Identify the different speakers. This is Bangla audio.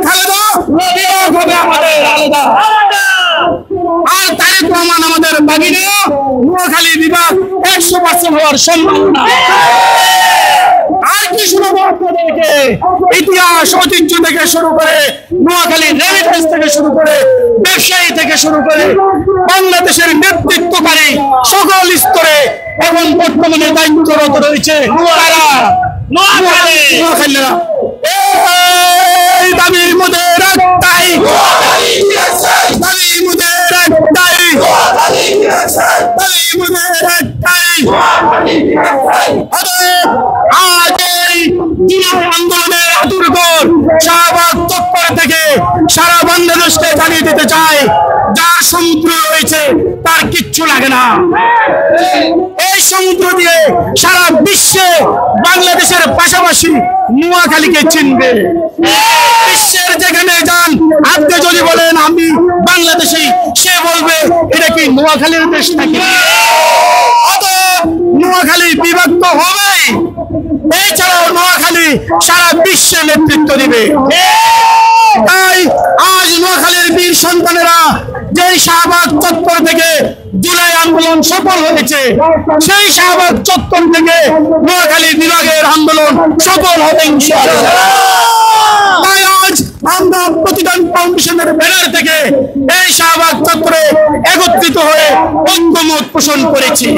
Speaker 1: খালেদা বিভাগ হবে আমাদের আলাদা। আর তারেক রহমান আমাদের বাগিনা, নোয়াখালী বিভাগ 100% হওয়ার সম্ভাবনা। আর কি শুনবো আপনাদেরকে? ইতিহাস ঐতিহ্য থেকে শুরু করে, নোয়াখালী রেমিটেন্স থেকে শুরু করে, ব্যবসায়ী থেকে শুরু করে, বাংলাদেশের নেতৃত্বকারী সকল স্তরে এখন বর্তমানে দায়িত্বরত রয়েছে নোয়াখালীরা। এই দাবি মোদের একটাই, দাবি মোদের একটাই, দাবি মোদের একটাই। আজ এই আন্দোলনের আতুরঘর শাহবাগ চত্বর থেকে সারা বাংলাদেশকে জানিয়ে দিতে চাই, যার সমুদ্র রয়েছে তার কিচ্ছু লাগে না। এই সমুদ্র দিয়ে সারা বিশ্বে বাংলাদেশের পাশাপাশি নোয়াখালীকে চিনবে। বিশ্বের যেখানে যান, আপনি যদি বলেন আমি বাংলাদেশি, সে বলবে এটা কি নোয়াখালীর দেশ নাকি? নোয়াখালী বিভক্ত হবে, এছাড়াও নোয়াখালী সারা বিশ্বে নেতৃত্ব দিবে। তাই আজ নোয়াখালীর বীর সন্তানেরা যেই শাহবাগ চত্বর থেকে জুলাই আন্দোলন সফল হয়েছে, সেই শাহবাগ চত্বর থেকে নোয়াখালী বিভাগের আন্দোলন সফল হবে ইনশাআল্লাহ। তাই আজ আমরা প্রতিদান ফাউন্ডেশনের ব্যানার থেকে এই শাহবাগ চত্বরে একত্রিত হয়ে ঐক্যমত পোষণ করেছি।